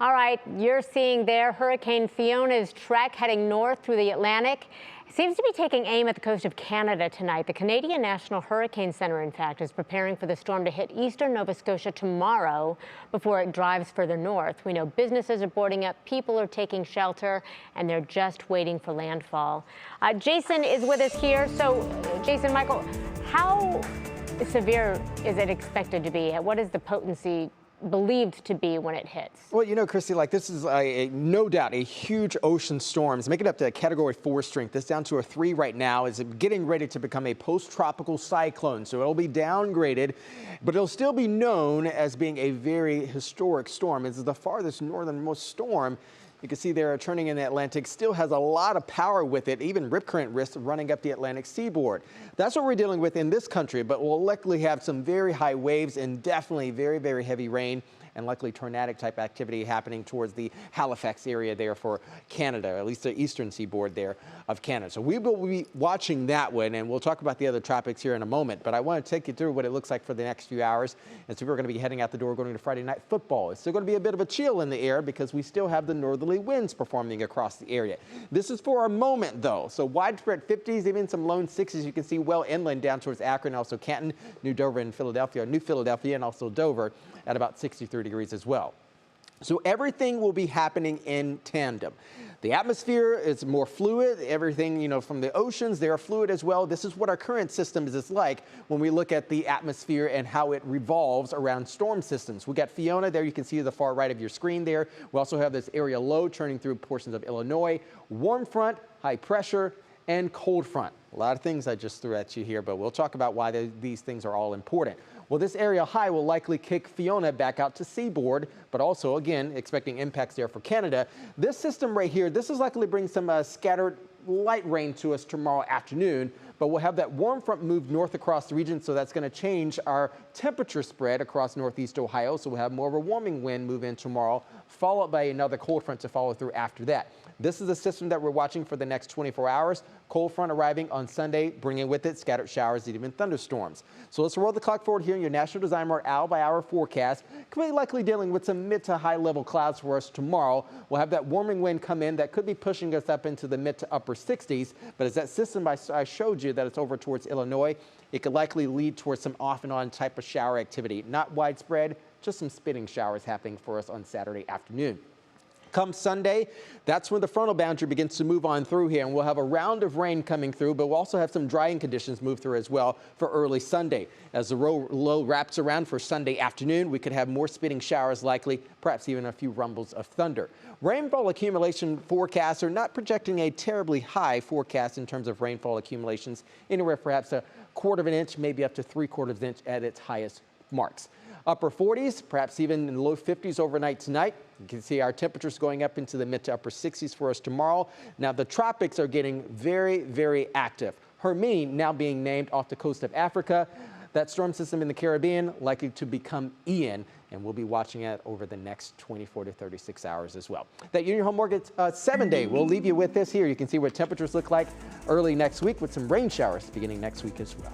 All right, you're seeing there Hurricane Fiona's trek heading north through the Atlantic. It seems to be taking aim at the coast of Canada tonight. The Canadian National Hurricane Center, in fact, is preparing for the storm to hit eastern Nova Scotia tomorrow before it drives further north. We know businesses are boarding up, people are taking shelter, and they're just waiting for landfall. Jason is with us here. So, Jason, Michael, how severe is it expected to be? What is the potency believed to be when it hits? Well, you know, Christy, this is no doubt a huge ocean storm. It's making it up to a Category 4 strength. It's down to a 3 right now. It's getting ready to become a post-tropical cyclone. So it'll be downgraded, but it'll still be known as being a very historic storm. It's the farthest northernmost storm. You can see there turning in the Atlantic, still has a lot of power with it, even rip current risk running up the Atlantic seaboard. That's what we're dealing with in this country, but we'll likely have some very high waves and definitely very, very heavy rain and likely tornadic type activity happening towards the Halifax area there for Canada, at least the eastern seaboard there of Canada. So we will be watching that one, and we'll talk about the other tropics here in a moment. But I want to take you through what it looks like for the next few hours. And so we're going to be heading out the door going to Friday night football. It's still going to be a bit of a chill in the air because we still have the northerly winds performing across the area. This is for a moment, though. So widespread 50s, even some lone 60s. You can see well inland down towards Akron, also Canton, New Dover, and Philadelphia, New Philadelphia, and also Dover at about 63 degrees as well. So everything will be happening in tandem. The atmosphere is more fluid. Everything, you know, from the oceans, they're fluid as well. This is what our current system is like when we look at the atmosphere and how it revolves around storm systems. We got Fiona there. You can see to the far right of your screen there. We also have this area low turning through portions of Illinois. Warm front, high pressure, and cold front. A lot of things I just threw at you here, but we'll talk about why these things are all important. Well, this area high will likely kick Fiona back out to seaboard, but also, again, expecting impacts there for Canada. This system right here, this is likely to bring some scattered light rain to us tomorrow afternoon, but we'll have that warm front move north across the region, so that's going to change our temperature spread across northeast Ohio. So we'll have more of a warming wind move in tomorrow, followed by another cold front to follow through after that. This is the system that we're watching for the next 24 hours. Cold front arriving on Sunday, bringing with it scattered showers and even thunderstorms. So let's roll the clock forward here in your National Designer hour-by-hour forecast. Quite likely dealing with some mid to high level clouds for us tomorrow. We'll have that warming wind come in that could be pushing us up into the mid to upper 60s. But as that system I showed you that it's over towards Illinois, it could likely lead towards some off and on type of shower activity. Not widespread, just some spitting showers happening for us on Saturday afternoon. Come Sunday, that's when the frontal boundary begins to move on through here, and we'll have a round of rain coming through, but we'll also have some drying conditions move through as well for early Sunday. As the low wraps around for Sunday afternoon, we could have more spitting showers likely, perhaps even a few rumbles of thunder. Rainfall accumulation forecasts are not projecting a terribly high forecast in terms of rainfall accumulations, anywhere perhaps a quarter of an inch, maybe up to 3/4 of an inch at its highest marks. Upper 40s, perhaps even in the low 50s overnight tonight. You can see our temperatures going up into the mid to upper 60s for us tomorrow. Now the tropics are getting very, very active. Hermine now being named off the coast of Africa. That storm system in the Caribbean likely to become Ian, and we'll be watching it over the next 24 to 36 hours as well. That Union Home Mortgage 7-day, we'll leave you with this here. You can see what temperatures look like early next week with some rain showers beginning next week as well.